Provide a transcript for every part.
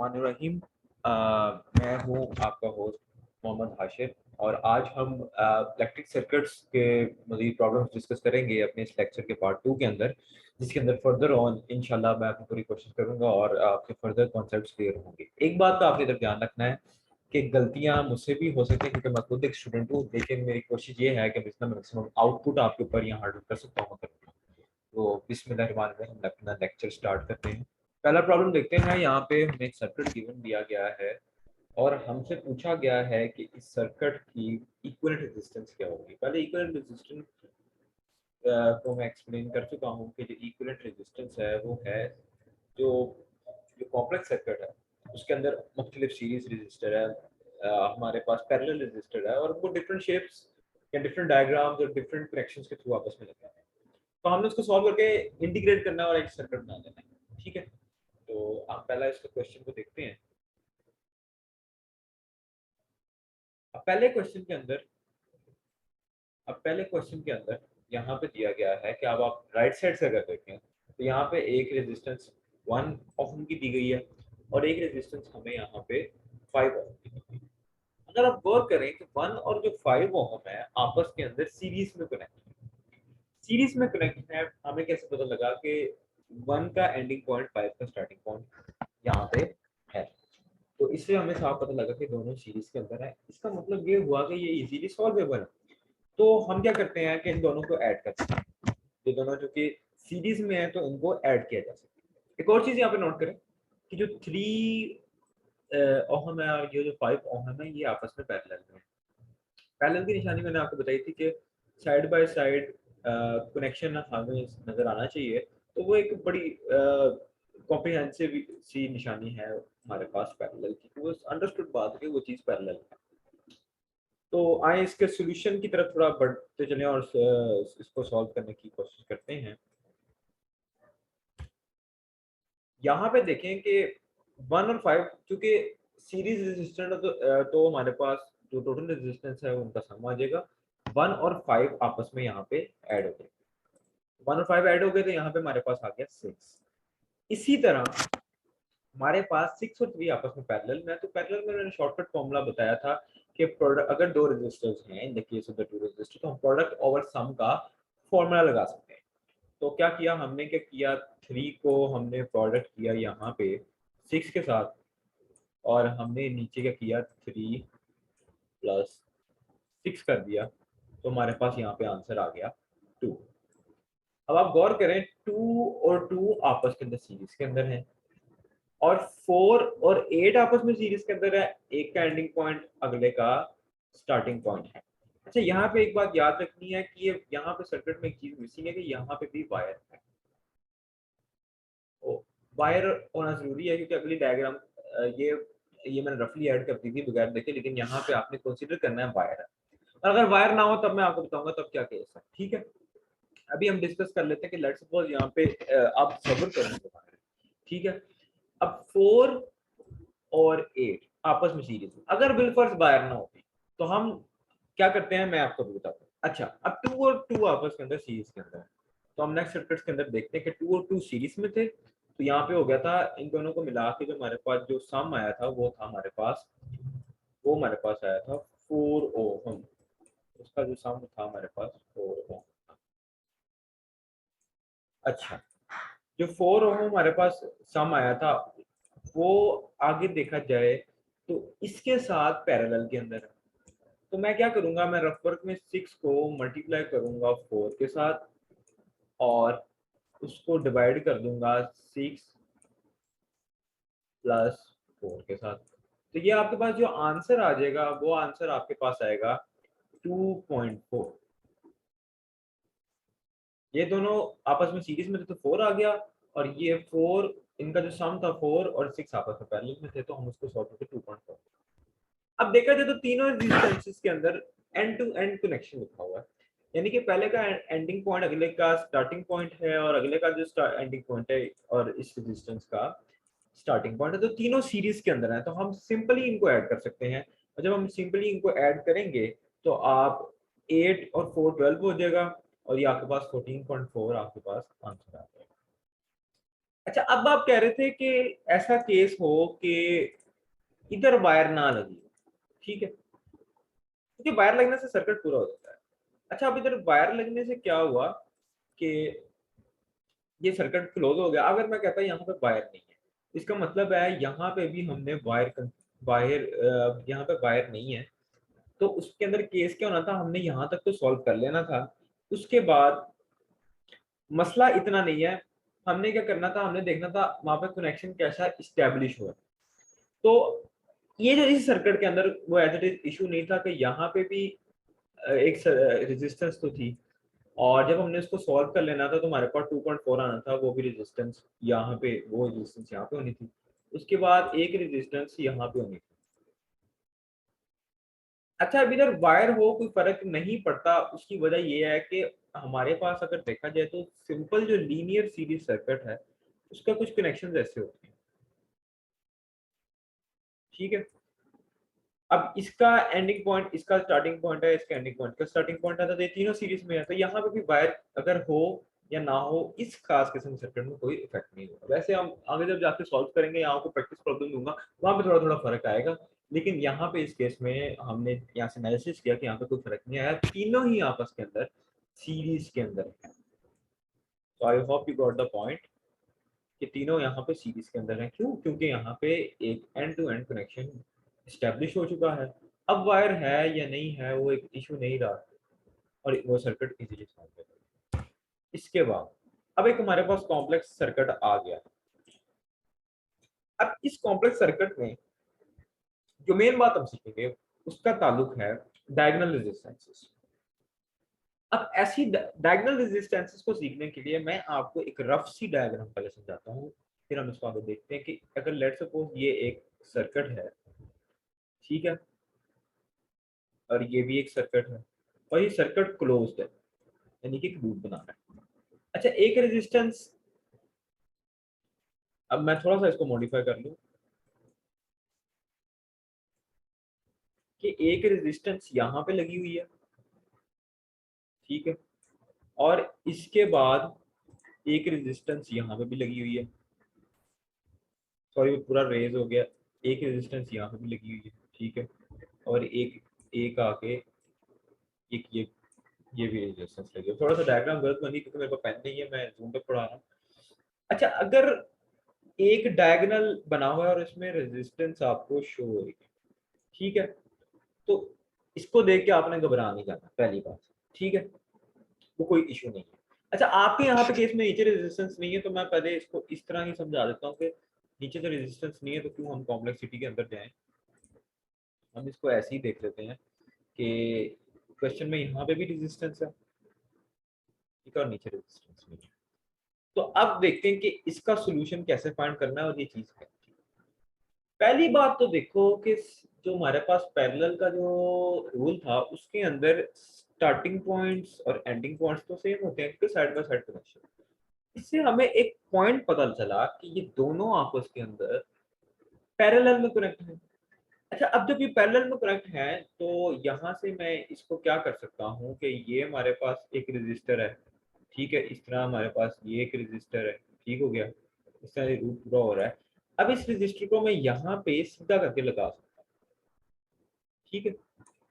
बिस्मिल्लाहिर्रहमानिर्रहीम। मैं हूँ आपका होस्ट मोहम्मद हाशिर और आज हम इलेक्ट्रिक सर्किट्स के मज़ीद प्रॉब्लम्स डिस्कस करेंगे अपने इस लेक्चर के पार्ट 2 के अंदर, जिसके अंदर फर्दर ऑन इंशाल्लाह मैं आपकी पूरी कोशिश करूँगा और आपके फर्दर कॉन्सेप्ट्स क्लियर होंगे। एक बात का आपने इधर ध्यान रखना है कि गलतियाँ मुझसे भी हो सकती हैं क्योंकि मैं खुद एक स्टूडेंट हूँ, लेकिन मेरी कोशिश ये है कि जितना मैक्सिमम आउटपुट आपके ऊपर यहाँ हार्ड कर सकता हूँ। तो बिस्मिल्लाहिर्रहमानिर्रहीम, हम अपना लेक्चर स्टार्ट करते हैं। पहला प्रॉब्लम देखते हैं। यहाँ पे हमें एक सर्किट गिवन दिया गया है और हमसे पूछा गया है कि इस सर्किट की इक्विवेलेंट रेजिस्टेंस क्या होगी। पहले इक्विवेलेंट रेजिस्टेंस को मैं एक्सप्लेन कर चुका हूँ कि जो इक्विवेलेंट रेजिस्टेंस है वो है जो जो कॉम्प्लेक्स सर्किट है उसके अंदर मुख्तलिफ सीरीज रजिस्टर है, हमारे पास पैरेलल रजिस्टर है और वो डिफरेंट शेप्स या डिफरेंट डायग्राम्स और डिफरेंट कनेक्शंस के थ्रू आपस में लगे हैं। तो हमने उसको सॉल्व करके इंटीग्रेट करना है और एक सर्किट बना देना है। ठीक है, तो आप पहला इसके क्वेश्चन को देखते हैं। अब पहले क्वेश्चन के अंदर यहाँ पे दिया गया है कि अब आप राइट साइड से अगर देखें तो यहाँ पे एक रेजिस्टेंस 1 ओम की दी गई है और एक रेजिस्टेंस हमें यहाँ पे 5 ओम की दी गई है। अगर आप गौर करें कि 1 और जो 5 ओम है आपस के अंदर सीरीज में कनेक्ट है। हमें कैसे पता लगा कि 1 का एंडिंग पॉइंट 5 का स्टार्टिंग पॉइंट यहाँ पे है। तो इससे हमें साफ पता लगा कि दोनों सीरीज के अंदर है। इसका मतलब ये हुआ कि ये इजीली सॉल्वेबल है। तो हम क्या करते हैं कि इन दोनों को ऐड करते हैं। ये दोनों जो कि सीरीज में है तो इनको ऐड किया जा सकता है। एक और चीज यहाँ पे नोट करें कि जो 3 ओहम है और ये जो 5 ओहम है ये आपस में पैरेलल में है। पैरेलल की निशानी मैंने आपको बताई थी कि साइड बाय साइड कनेक्शन हमें नजर आना चाहिए। तो वो एक बड़ी कॉम्प्रिहेंसिव सी निशानी है हमारे पास पैरेलल की। वो अंडरस्टूड बात है कि वो चीज़ पैरेलल है। तो आए इसके सॉल्यूशन की तरफ थोड़ा बढ़ते चलें और इसको सॉल्व करने की कोशिश करते हैं। यहाँ पे देखें कि 1 और 5 क्योंकि सीरीज रेजिस्टेंस तो हमारे पास जो टोटल रेजिस्टेंस है उनका सम आ जाएगा। 1 और 5 आपस में यहाँ पे ऐड हो गए। 1 और 5 ऐड हो गए तो यहाँ पे हमारे पास आ गया 6। इसी तरह हमारे पास 6 और 3 आपस में पैरेलल में है। तो पैरेलल में मैंने शॉर्टकट फॉर्मूला बताया था कि प्रोडक्ट अगर दो रेजिस्टर्स हैं in the case of the two register तो हम प्रोडक्ट ओवर सम का फॉर्मूला लगा सकते हैं। तो क्या किया हमने, क्या किया 3 को हमने प्रोडक्ट किया यहाँ पे 6 के साथ और हमने नीचे क्या किया 3 प्लस 6 कर दिया। तो हमारे पास यहाँ पे आंसर आ गया 2। अब आप गौर करें 2 और 2 आपस के अंदर सीरीज के अंदर है और 4 और 8 आपस में सीरीज के अंदर है। एक का एंडिंग पॉइंट अगले का स्टार्टिंग पॉइंट है। अच्छा, यहाँ पे एक बात याद रखनी है कि ये यहाँ पे सर्किट में एक चीज मिसिंग है कि यहाँ पे भी वायर है। वायर होना जरूरी है क्योंकि अगली डायग्राम ये मैंने रफली ऐड कर दी थी बगैर देखे, लेकिन यहाँ पे आपने कंसीडर करना है वायर है। और अगर वायर ना हो तब मैं आपको बताऊंगा तब क्या केस है। ठीक है, अभी हम डिस्कस कर लेते हैं कि लेट्स सपोज यहाँ पे आप सब्र करेंगे। ठीक है, अब 4 और 8 आपस में सीरीज में अगर बिलफर्ज वायर ना होती तो हम क्या करते हैं मैं आपको भी बताता हूँ। अच्छा, अब 2 और 2 आपस के अंदर सीरीज के अंदर है तो हम नेक्स्ट सर्किट के अंदर देखते हैं कि 2 और 2 सीरीज में थे। तो यहाँ पे हो गया था इन दोनों को मिला के जो हमारे पास जो सम आया था वो हमारे पास आया था 4 ओम। उसका जो सम था हमारे पास 4 ओम। अच्छा, जो 4 ओम हमारे पास सम आया था वो आगे देखा जाए तो इसके साथ पैरेलल के अंदर है। तो मैं क्या करूंगा, मैं रफ वर्क में 6 को मल्टीप्लाई करूंगा 4 के साथ और उसको डिवाइड कर दूंगा 6 प्लस 4 के साथ। तो ये आपके पास जो आंसर आ जाएगा वो आंसर आपके पास आएगा 2.4। ये दोनों आपस में सीरीज में थे तो 4 आ गया और ये 4 इनका जो सम था 4 और 6 आपस में पैरेलल में थे तो हम उसको सॉल्व करके 2.4। अब देखा जाए तो तीनों रेजिस्टेंसेस के अंदर एंड टू एंड कनेक्शन लिखा हुआ है, यानी कि पहले का एंडिंग पॉइंट अगले का स्टार्टिंग पॉइंट है और अगले का जो एंडिंग पॉइंट है और इस रेजिस्टेंस का स्टार्टिंग पॉइंट है। तो तीनों सीरीज के अंदर है तो हम सिंपली इनको ऐड कर सकते हैं और जब हम सिंपली इनको ऐड करेंगे तो आप 8 और 4 12 हो जाएगा और ये आपके पास 14.4 आपके पास आंसर आ जाएगा। अच्छा, अब आप कह रहे थे कि ऐसा केस हो कि इधर वायर ना लगी, ठीक है, क्योंकि वायर लगने से सर्किट पूरा हो जाता है। अच्छा, अब इधर वायर लगने से क्या हुआ कि ये सर्किट क्लोज हो गया। अगर मैं कहता हूँ यहाँ पे वायर नहीं है, इसका मतलब है यहाँ पे भी हमने वायर यहाँ पे वायर नहीं है, तो उसके अंदर केस क्या होना था, हमने यहाँ तक तो सॉल्व कर लेना था। उसके बाद मसला इतना नहीं है, हमने क्या करना था, हमने देखना था वहां पे कनेक्शन कैसा इस्टेब्लिश हुआ। तो ये जो इस सर्किट के अंदर वो एज इट इज इशू नहीं था कि यहाँ पे भी एक रेजिस्टेंस तो थी, और जब हमने इसको सॉल्व कर लेना था तो हमारे पास 2.4 आना था, वो भी रेजिस्टेंस यहाँ पे, वो रेजिस्टेंस यहाँ पे होनी थी, उसके बाद एक रेजिस्टेंस यहाँ पे होनी थी। अच्छा, अब इधर वायर हो कोई फर्क नहीं पड़ता, उसकी वजह ये है कि हमारे पास अगर देखा जाए तो सिंपल जो लीनियर सीरीज सर्किट है उसका कुछ कनेक्शन ऐसे होते हैं, ठीक है। अब इसका एंडिंग पॉइंट, इसका स्टार्टिंग पॉइंट है, इसका एंडिंग पॉइंट का स्टार्टिंग पॉइंट है, तो ये तीनों सीरीज में है, तो यहाँ पे भी वायर अगर हो या ना हो, इस खास किस्म सर्किट में कोई इफेक्ट नहीं होगा। वैसे हम आगे जब जाके सॉल्व करेंगे, यहाँ को प्रैक्टिस प्रॉब्लम दूंगा, वहां पे थोड़ा थोड़ा फर्क आएगा, लेकिन यहाँ पे इस केस में हमने यहाँ से एनालिसिस किया कि यहाँ पे कोई फर्क नहीं आया, तीनों ही आपस के अंदर सीरीज के अंदर है। तो I hope you got the point कि तीनों यहाँ पे सीरीज के अंदर है। क्यों? क्योंकि यहाँ पे एक end to end connection establish हो चुका है। अब वायर है या नहीं है वो एक इशू नहीं रहा, और वो सर्किट इजीली सॉल्व हो गया। इसके बाद अब एक हमारे पास कॉम्प्लेक्स सर्किट आ गया। अब इस कॉम्प्लेक्स सर्किट में जो मेन बात हम सीखेंगे उसका ताल्लुक है डायगोनल रेजिस्टेंसेस। अब ऐसी डायगोनल रेजिस्टेंसेस को सीखने के लिए मैं आपको एक रफ सी डायग्राम पहले समझाता हूँ, फिर हम इसको आगे देखते हैं कि अगर लेट सपोज ये एक सर्किट है, ठीक है, और ये भी एक सर्किट है, और ये सर्किट क्लोज्ड है, यानी कि लूप बना रहा है। अच्छा, एक रेजिस्टेंस, अब मैं थोड़ा सा इसको मॉडिफाई कर लूं कि एक रेजिस्टेंस यहाँ पे लगी हुई है, ठीक है, और इसके बाद एक रेजिस्टेंस यहाँ पे भी लगी हुई है, सॉरी वो पूरा रेज हो गया, एक रेजिस्टेंस यहाँ पे भी लगी हुई है, ठीक है, और एक आके एक ये भी रेजिस्टेंस लगी है। थोड़ा सा डायग्राम गलत बनी क्योंकि मेरे पास पेन नहीं है, मैं जूम पे पढ़ा रहा हूँ। अच्छा, अगर एक डायगोनल बना हुआ है और इसमें रेजिस्टेंस आपको शो हो रही है, ठीक है, तो इसको देख के आपने घबरा नहीं जाना, पहली बात, ठीक है, वो कोई इशू नहीं है। अच्छा, आपके यहाँ पे केस में नीचे रेजिस्टेंस नहीं है, तो मैं पहले इसको इस तरह ही समझा देता हूँ कि नीचे तो रेजिस्टेंस नहीं है तो क्यों हम कॉम्प्लेक्सिटी के अंदर जाएं। हम इसको ऐसे ही देख लेते हैं कि क्वेश्चन में यहाँ पे भी रेजिस्टेंस है, ठीक है, और नीचे रेजिस्टेंस नहीं है। तो अब देखते हैं कि इसका सोल्यूशन कैसे फाइंड करना है, और ये चीज है। पहली बात तो देखो कि जो हमारे पास पैरेलल का जो रूल था उसके अंदर स्टार्टिंग पॉइंट्स और एंडिंग पॉइंट्स तो सेम होते हैं क्योंकि साइड बाय साइड कनेक्शन। इससे हमें एक पॉइंट पता चला कि ये दोनों आपस के अंदर पैरेलल में कनेक्ट है। अच्छा, अब जब ये पैरेलल में कनेक्ट है तो यहाँ से मैं इसको क्या कर सकता हूँ कि ये हमारे पास एक रजिस्टर है, ठीक है, इस तरह हमारे पास ये एक रजिस्टर है, ठीक हो गया, इस तरह रूट पूरा हो रहा है। अब इस रजिस्टर को मैं यहाँ पे सीधा करके लगा सकता हूँ, ठीक है।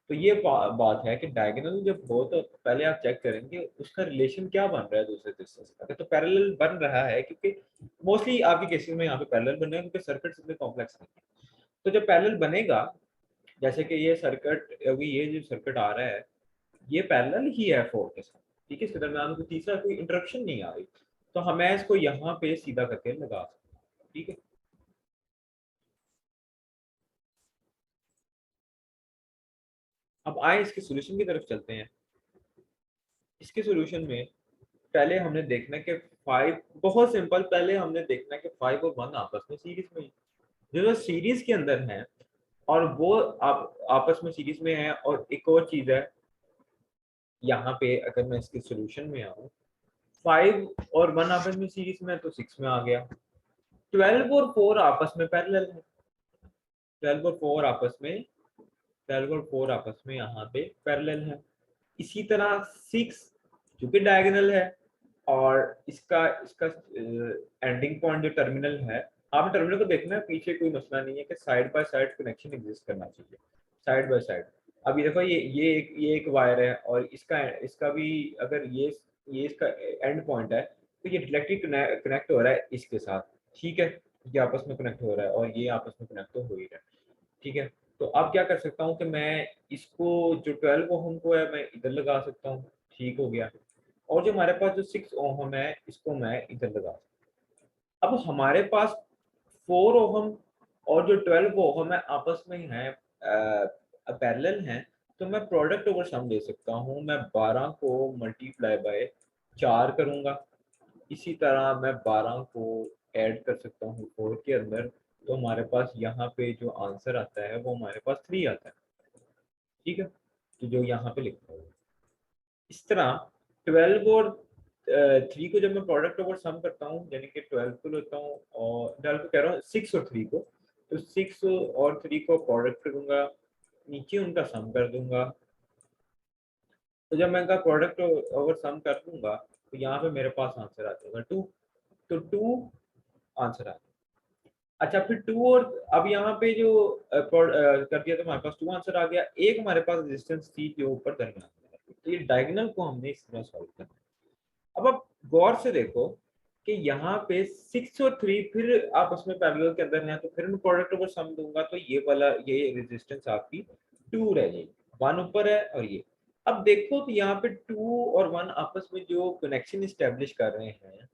तो ये बात है कि डायगोनल जब हो तो पहले आप चेक करेंगे उसका रिलेशन क्या बन रहा है दूसरे तरीके से। अगर तो पैरेलल बन रहा है, क्योंकि मोस्टली आपके केसेस में यहाँ पे पैरेलल बन रहा है क्योंकि सर्किट इतने कॉम्प्लेक्स नहीं है। तो जब पैरेलल बनेगा, जैसे कि ये सर्किट, अभी ये जो सर्किट आ रहा है ये पैरेलल ही है 4 के साथ, ठीक है, इसके दरम्यान कोई तीसरा कोई इंटरप्शन नहीं आ रही, तो हमें इसको यहाँ पे सीधा करके लगा सकते हैं, ठीक है। अब आए इसके सॉल्यूशन की तरफ चलते हैं। इसके सॉल्यूशन में पहले हमने देखना है कि 5, बहुत सिंपल, पहले हमने देखना है कि 5 और 1 आपस में सीरीज में, जो सीरीज के अंदर है, और वो आप आपस में सीरीज में है। और एक और चीज है यहाँ पे, अगर मैं इसके सॉल्यूशन में आऊँ, 5 और 1 आपस में सीरीज में है तो 6 में आ गया। 12 और 4 आपस में पैरेलल है, 12 और 4 आपस में, 12 और 4 आपस में यहाँ पे पैरेलल है। इसी तरह 6 जो कि डायगोनल है, और इसका इसका एंडिंग पॉइंट जो टर्मिनल है, आपने टर्मिनल को देखना है, पीछे कोई मसला नहीं है कि side by side connection exist करना चाहिए, साइड बाय साइड। अब ये देखो, ये एक वायर है और इसका इसका भी, अगर ये इसका एंड पॉइंट है तो ये डायरेक्टली कनेक्ट हो रहा है इसके साथ, ठीक है, ये आपस में कनेक्ट हो रहा है और ये आपस में कनेक्ट तो हो ही रहा है, ठीक है। तो अब क्या कर सकता हूँ कि मैं इसको, जो 12 ओहम को है, मैं इधर लगा सकता हूँ, ठीक हो गया। और जो हमारे पास जो 6 ओहम है, इसको मैं इधर लगा सकता हूँ। अब हमारे पास 4 ओहम और जो 12 ओहम है आपस में है, पैरेलल हैं, तो मैं प्रोडक्ट ओवर सम ले सकता हूँ। मैं 12 को मल्टीप्लाई बाय 4 करूंगा, इसी तरह मैं 12 को ऐड कर सकता हूँ 4 के अंदर, तो हमारे पास यहाँ पे जो आंसर आता है वो हमारे पास 3 आता है, ठीक है, तो जो यहाँ पे लिखा हुआ है। इस तरह 12 और 3 को जब मैं प्रोडक्ट ओवर सम करता हूँ, यानी कि 12 को लेता हूँ और 12 को कह रहा हूँ 6 और 3 को, तो 6 और 3 को प्रोडक्ट करूंगा, नीचे उनका सम कर दूंगा। तो जब मैं इनका प्रोडक्ट ओवर सम कर दूंगा तो यहाँ पे मेरे पास आंसर आ जाएगा 2, तो 2 आंसर आ जाएगा। अच्छा, फिर 2 और अब यहाँ पे जो कर दिया तो हमारे पास 2 आंसर आ गया। एक हमारे पास रेजिस्टेंस थी जो ऊपर दरमियान में है। तो ये डायगोनल को हमने इस तरह सॉल्व करना है। अब आप गौर से देखो कि यहाँ पे 6 और 3 फिर आपस में पैरेलल के अंदर है, तो फिर मैं प्रोडक्ट ओवर सम दूंगा तो ये वाला, ये रेजिस्टेंस आपकी 2 रह जाएगी, 1 ऊपर है और ये। अब देखो तो यहाँ पे 2 और 1 आपस में जो कनेक्शन इस्टेब्लिश कर रहे हैं,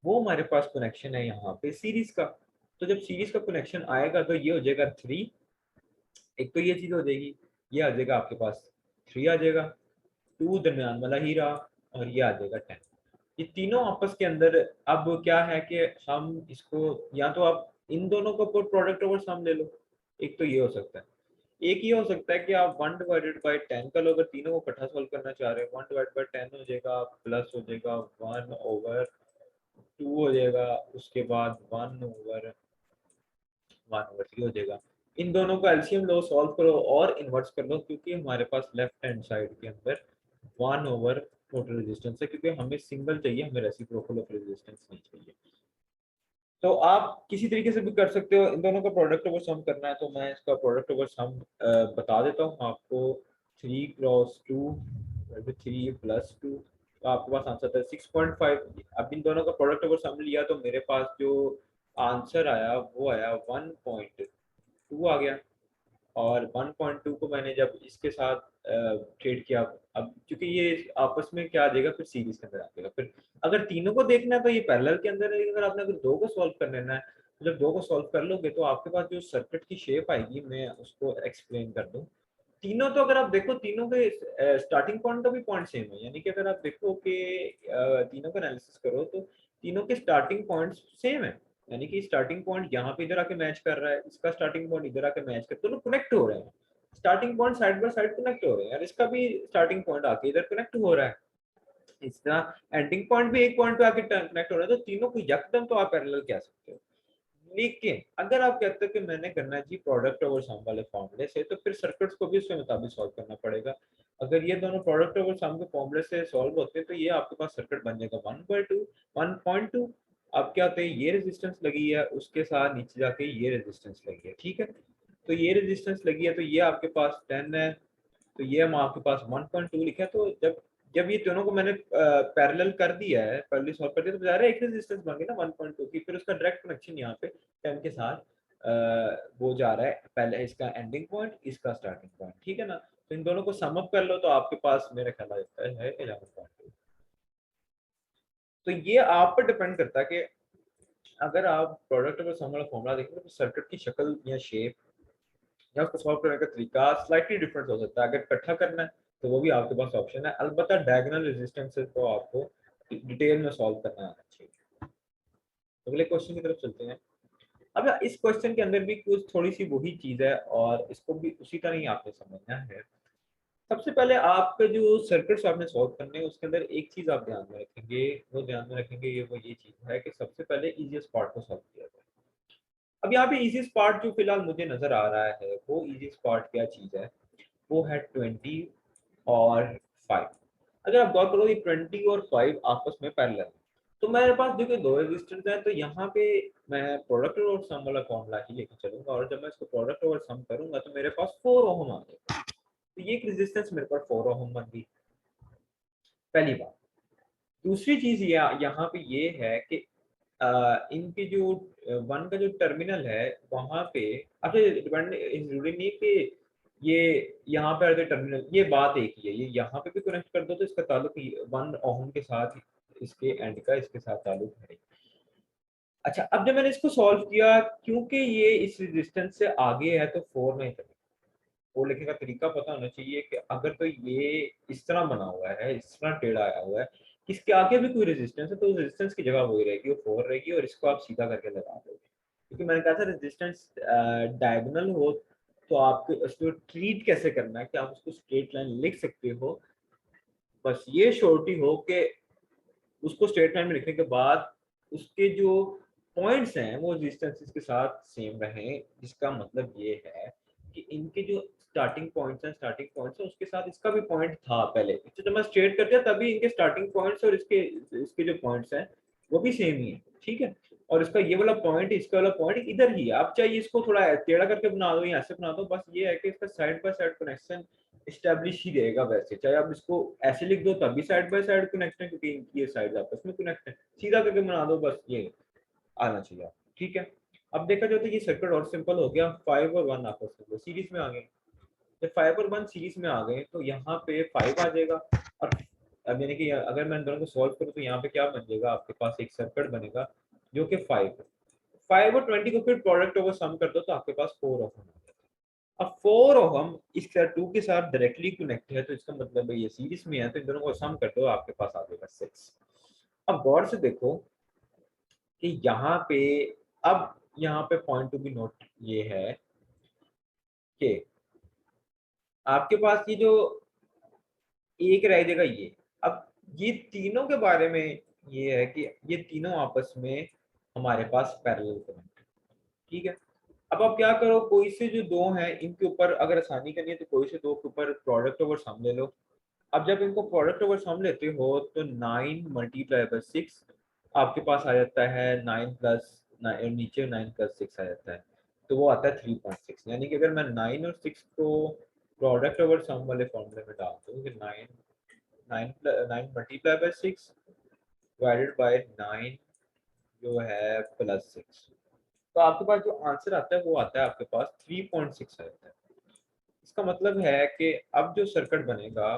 वो हमारे पास कनेक्शन है यहाँ पे सीरीज का। तो जब सीरीज का कनेक्शन आएगा तो ये हो जाएगा 3, एक तो ये चीज हो जाएगी, ये आ जाएगा आपके पास 3 आ जाएगा, 2 दरमियान वाला ही रहा और ये आ जाएगा 10। ये तीनों आपस के अंदर, अब क्या है कि हम इसको, या तो आप इन दोनों को प्रोडक्ट ओवर सम ले लो, एक तो ये हो सकता है, एक ये हो सकता है कि आप 1 डिवाइडेड बाय 10 का लो, अगर तीनों को इकट्ठा सॉल्व करना चाह रहे हैं, 1 डिवाइड बाय 10 हो जाएगा, प्लस हो जाएगा 1 ओवर 2 हो जाएगा, उसके बाद 1 ओवर 3 हो जाएगा। इन दोनों को एलसीएम लो, सॉल्व करो और इन्वर्स कर लो, क्योंकि हमारे पास लेफ्ट हैंड साइड के अंदर 1 ओवर टोटल रेजिस्टेंस है, क्योंकि हमें सिंगल चाहिए, हमें रेसिप्रोकल ऑफ रेजिस्टेंस नहीं चाहिए। तो आप किसी तरीके से भी कर सकते हो, इन दोनों का प्रोडक्ट ओवर सम करना है तो मैं इसका प्रोडक्ट ओवर सम बता देता हूँ आपको। 3 × 2 3 + 2, तो आपके पास आंसर था 6.5। अब इन दोनों का प्रोडक्ट ओवर सम लिया तो मेरे पास जो आंसर आया वो आया 1.2 आ गया। और 1.2 को मैंने जब इसके साथ ट्रेड किया, अब क्योंकि ये आपस में क्या आ जाएगा, फिर सीरीज के अंदर आ जाएगा। फिर अगर तीनों को देखना है तो ये पैरेलल के अंदर है, अगर आपने अगर दो को सॉल्व कर लेना है तो जब दो को सॉल्व कर लोगे तो आपके पास जो सर्किट की शेप आएगी, मैं उसको एक्सप्लेन कर दूं। तीनों तो अगर आप देखो, तीनों के स्टार्टिंग पॉइंट का भी पॉइंट सेम है, यानी कि अगर आप देखो कि तीनों का एनालिसिस करो तो तीनों के स्टार्टिंग पॉइंट्स सेम है, यानी कि स्टार्टिंग पॉइंट यहाँ पे इधर आके मैच कर रहा है, इसका स्टार्टिंग पॉइंट इधर आके मैच कर, दोनों कनेक्ट हो रहे हैं, starting point side by side connect हो रहे हैं, और इसका भी स्टार्टिंग पॉइंट आके इधर कनेक्ट हो रहा है, इस तरह एंडिंग पॉइंट भी एक पॉइंट पे आके कनेक्ट हो रहा है, तो तीनों को यकदम तो आप पैरेलल कह सकते हो। लेकिन अगर आप कहते हो कि मैंने करना है जी प्रोडक्ट ओवर सम वाले फॉर्मूले से, तो फिर सर्किट्स को भी उसके मुताबिक सॉल्व करना पड़ेगा। अगर ये दोनों प्रोडक्ट ओवर सम के फॉर्मूले से सॉल्व होते हैं तो ये आपके पास सर्किट बन जाएगा 1/2 1.2। अब क्या होते हैं, ये रेजिस्टेंस लगी है, उसके साथ नीचे जाके ये रेजिस्टेंस लगी है, ठीक है, तो ये रेजिस्टेंस लगी है तो ये आपके पास 10 है, तो ये हम आपके पास 1.2 लिखा है। तो जब जब ये दोनों को मैंने पैरेलल कर दिया है, पैरेलल सॉल्व कर दिया, तो बेचारा एक रेजिस्टेंस बन गई ना 1.2 की, फिर उसका डायरेक्ट कनेक्शन यहाँ पे 10 के साथ वो जा रहा है, पहले इसका एंडिंग पॉइंट, इसका स्टार्टिंग पॉइंट, ठीक है ना। तो इन दोनों को सम अप कर लो तो आपके पास मेरा ख्याल आता है 11.2। तो ये आप पर डिपेंड करता है कि अगर आप प्रोडक्ट और सम वाला फॉर्मूला देखें तो सर्किट की शक्ल या शेप या उसको सॉल्व करने का तरीका स्लाइटली डिफरेंट हो सकता है। अगर इकट्ठा करना है तो वो भी आपके पास ऑप्शन है, अलबत्ता डायगोनल रेजिस्टेंसेस को आपको डिटेल में सॉल्व करना आना चाहिए। अगले क्वेश्चन की तरफ चलते हैं। अब इस क्वेश्चन के अंदर भी कुछ थोड़ी सी वही चीज है और इसको भी उसी तरह ही आपने समझना है। सबसे पहले आपके जो सर्किट्स आपने सॉल्व करने हैं उसके अंदर एक चीज आप ध्यान में रखेंगे, वो ध्यान में रखेंगे ये चीज है कि सबसे पहले इजीएस्ट पार्ट को सॉल्व किया जाए। अब यहाँ पे इजीएस्ट पार्ट जो फिलहाल मुझे नजर आ रहा है, वो इजीएस्ट पार्ट क्या चीज है, वो है 20 और 5। अगर आप गौर करो ये 20 और 5 आपस में पैरेलल है, तो मेरे पास देखो दो रेजिस्टेंस है, तो यहाँ पे मैं प्रोडक्ट और सम वाला फॉर्मूला ही लेके चलूंगा, और जब मैं इसको प्रोडक्ट और सम करूंगा तो मेरे पास 4 ओहम आ जाएगा। तो ये एक रेजिस्टेंस मेरे पास 4 ओहम बन गई, पहली बात। दूसरी चीज ये यहाँ पे ये है कि इनके जो वन का जो टर्मिनल है वहां पे, अच्छा डिपेंड जरूरी नहीं है कि ये यहाँ पे आते टर्मिनल, ये बात एक ही है, ये यहाँ पे भी कनेक्ट कर दो तो इसका ताल्लुक 1 ओहम के साथ, इसके एंड का इसके साथ ताल्लुक है। अच्छा, अब जब मैंने इसको सॉल्व किया, क्योंकि ये इस रेजिस्टेंस से आगे है तो 4 में चले, वो लिखने का तरीका पता होना चाहिए कि अगर तो ये इस तरह बना हुआ है, इस तरह टेढ़ा आया हुआ है, इसके आगे भी कोई रेजिस्टेंस है तो उस रेजिस्टेंस की जगह वही रहेगी, वो 4 रहेगी, और इसको आप सीधा करके लगा दोगे। क्योंकि मैंने कहा था रेजिस्टेंस डायगोनल हो तो आपको उसको ट्रीट कैसे करना है कि आप उसको स्ट्रेट लाइन लिख सकते हो, बस ये श्योरिटी हो कि उसको स्ट्रेट लाइन में लिखने के बाद उसके जो पॉइंट्स हैं वो रेजिस्टेंसेस के साथ सेम रहें, जिसका मतलब ये है कि इनके जो स्टार्टिंग पॉइंट्स हैं उसके साथ इसका भी पॉइंट था पहले, तो जब मैं स्ट्रेट कर दिया तभी इनके स्टार्टिंग पॉइंट्स और इसके इसके जो पॉइंट्स हैं वो भी सेम ही है, ठीक है। और इसका ये वाला पॉइंट, इसका वाला पॉइंट इधर ही है। आप चाहे इसको थोड़ा टेढ़ा करके बना दो या ऐसे बना दो, बस ये है कि इसका side by side connection establish ही रहेगा। वैसे चाहे आप इसको ऐसे लिख दो तभी साइड बाय साइड कनेक्ट है, क्योंकि इनकी ये साइड आपस में कनेक्ट है, सीधा करके बना दो, बस ये आना चाहिए, ठीक है। अब देखा जाए तो ये सर्किट और सिंपल हो गया, 5 और 1 आपस में सीरीज में आ गए। जब 5 और 1 सीरीज में आ गए तो यहाँ पे 5 आ जाएगा, और अब यानी कि अगर मैं इन दोनों को सॉल्व करूँ तो यहाँ पे क्या बन जाएगा, आपके पास एक सर्किट बनेगा जो कि 5 और 20 को फिर प्रोडक्ट ओवर सम कर दो तो आपके पास 4 ओहम। अब 4 ओहम इस 2 के साथ डायरेक्टली कनेक्ट है, तो इसका मतलब है ये सीरीज में है, तो इन दोनों को सम कर दो आपके पास आ जाएगा 6। अब गौर से देखो कि यहाँ पे, अब यहाँ पे पॉइंट टू बी नोट ये है कि आपके पास ये जो एक रह जाएगा ये, अब ये तीनों के बारे में ये है कि ये तीनों आपस में हमारे पास पैरेलल कनेक्ट, ठीक है। अब आप क्या करो, कोई से जो दो हैं इनके ऊपर अगर आसानी करनी है तो कोई से दो के ऊपर प्रोडक्ट ओवर सम ले लो। अब जब इनको प्रोडक्ट ओवर सम लेते हो तो 9 मल्टीप्लाई बाय 6 आपके पास आ जाता है 9 प्लस, नीचे 9 प्लस 6 आ जाता है, तो वो आता है 3.6। यानी कि अगर मैं 9 और 6 को प्रोडक्ट ओवर सम वाले फॉर्मूले में डाल दूँ कि 9 मल्टीप्लाई बाय 6 डिवाइडेड बाय 9 जो है प्लस 6, तो आपके पास जो आंसर आता है वो आता है आपके पास 3.6 आ जाता है। इसका मतलब है कि अब जो सर्किट बनेगा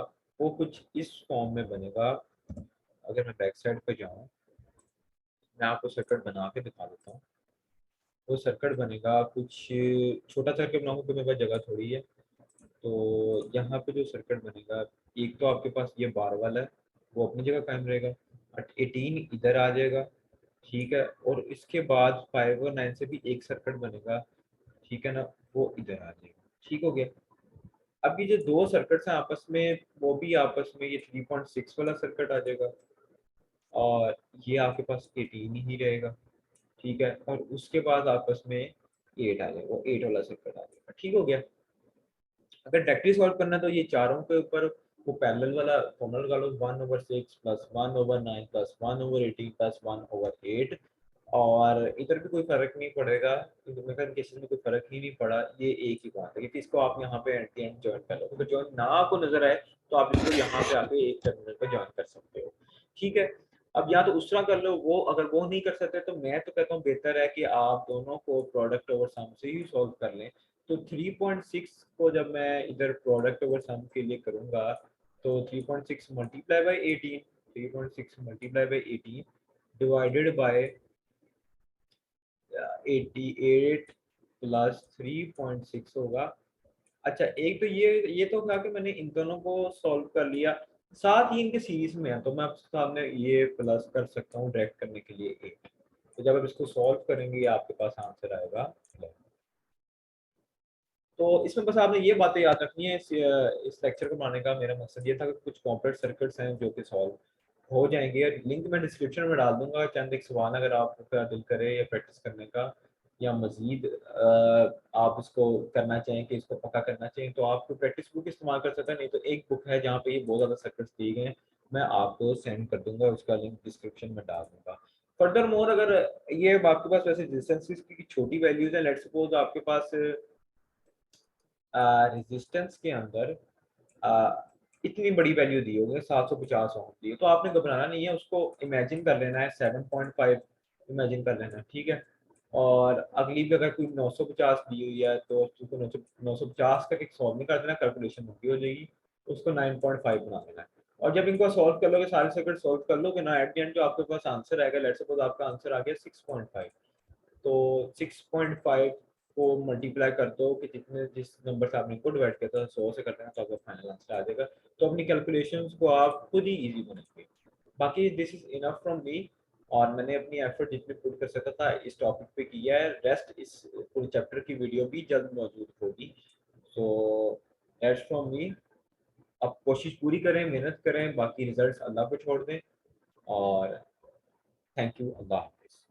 वो कुछ इस फॉर्म में बनेगा। अगर मैं बैक साइड पे जाऊं, मैं आपको सर्किट बना के दिखा देता हूँ। वो सर्किट बनेगा कुछ, छोटा सर्किट बनाऊंगा क्योंकि मेरे पास जगह थोड़ी है। तो यहाँ पे जो सर्किट बनेगा, एक तो आपके पास ये बार वाला है, वो अपनी जगह कायम रहेगा, 18 इधर आ जाएगा, ठीक है। और इसके बाद 5 और 9 से भी एक सर्किट बनेगा, ठीक है ना, वो इधर आ जाएगा, ठीक हो गया। अब ये जो दो सर्किट्स हैं आपस में, वो भी आपस में ये 3.6 वाला सर्किट आ जाएगा, और ये आपके पास 18 ही रहेगा, ठीक है। और उसके बाद आपस में 8 आ जाएगा, वो 8 वाला सर्किट आ जाएगा, ठीक हो गया। अगर डायरेक्टली सॉल्व करना है तो ये चारों के ऊपर वो पैरेलल वाला फॉर्मूला लगा लो, 1/6 प्लस 1/9 प्लस 1/18 प्लस 1/8, और इधर भी कोई फर्क नहीं पड़ेगा, मेरे केसेस में कोई फर्क ही नहीं पड़ा, ये एक ही बात है। क्योंकि इसको आप यहाँ पे एंड एंड ज्वाइन कर लो, तो ज्वाइन ना आपको नजर आए तो आप इसको यहाँ पे आके एक टर्मिनल पे ज्वाइन कर सकते हो, ठीक है। अब या तो उस तरह कर लो, वो अगर वो नहीं कर सकते तो मैं तो कहता हूँ बेहतर है कि आप दोनों को प्रोडक्ट ओवर सम से ही सॉल्व कर लें। तो 3.6 को जब मैं इधर प्रोडक्ट ओवर सम के लिए करूंगा तो 3.6 multiply by 18, 3.6 multiply by 18 divided by 88 plus 3.6 होगा। अच्छा, एक तो ये तो था कि मैंने इन दोनों को सॉल्व कर लिया, साथ ही इनके सीरीज में है, तो मैं आपके सामने ये प्लस कर सकता हूँ डायरेक्ट करने के लिए 8। तो जब आप इसको सॉल्व करेंगे आपके पास आंसर आएगा 11। तो इसमें बस आपने ये बातें याद रखनी है। इस लेक्चर को बनाने का मेरा मकसद ये था कि कुछ कॉम्प्लेक्स सर्किट्स हैं जो कि सॉल्व हो जाएंगे। लिंक मैं डिस्क्रिप्शन में डाल दूंगा, चंद एक सवाल अगर आपका दिल करे या प्रैक्टिस करने का या मजीद आप इसको करना चाहें कि इसको पक्का करना चाहिए तो आप प्रैक्टिस बुक इस्तेमाल कर सकते हैं, नहीं तो एक बुक है जहाँ पे ये बहुत ज़्यादा सर्किट्स दिए गए हैं, मैं आपको सेंड कर दूंगा, उसका लिंक डिस्क्रिप्शन में डाल दूंगा। फर्दर मोर अगर ये आपके पास वैसे रेजिस्टेंस की छोटी वैल्यूज है, लेट्स सपोज आपके पास रेजिस्टेंस के अंदर इतनी बड़ी वैल्यू दी होगी 750 ओम दी, तो आपने घबराना नहीं है, उसको इमेजिन कर लेना है 7.5 इमेजिन कर लेना है, ठीक है। और अगली भी अगर कोई 950 दी हुई है तो उसको 950 का एक सॉल्व नहीं कर देना, कैलकुलेशन मोटी हो जाएगी, उसको 9.5 बना देना है। और जब इनको सॉल्व कर लोगे, सारे सर्किट सॉल्व कर लोगे ना, एट द एंड जो आपके पास आंसर आएगा, लेट्स सपोज आपका आंसर आ गया 6.5, तो 6.5 को मल्टीप्लाई कर दो कि जितने जिस नंबर से आपने को डिवाइड किया था 100 से करते हैं तो आपका फाइनल आंसर आ जाएगा। तो अपनी कैलकुलेशंस को आप खुद ही इजी बनाएंगे। बाकी this is enough from me, और मैंने अपनी एफर्ट जितनी पुट कर सकता था इस टॉपिक पे किया है। रेस्ट इस पूरे चैप्टर की वीडियो भी जल्द मौजूद होगी। So that's from me. अब कोशिश पूरी करें, मेहनत करें, बाकी रिजल्ट्स अल्लाह पे छोड़ दें। और थैंक यू, अल्लाह हाफिज़।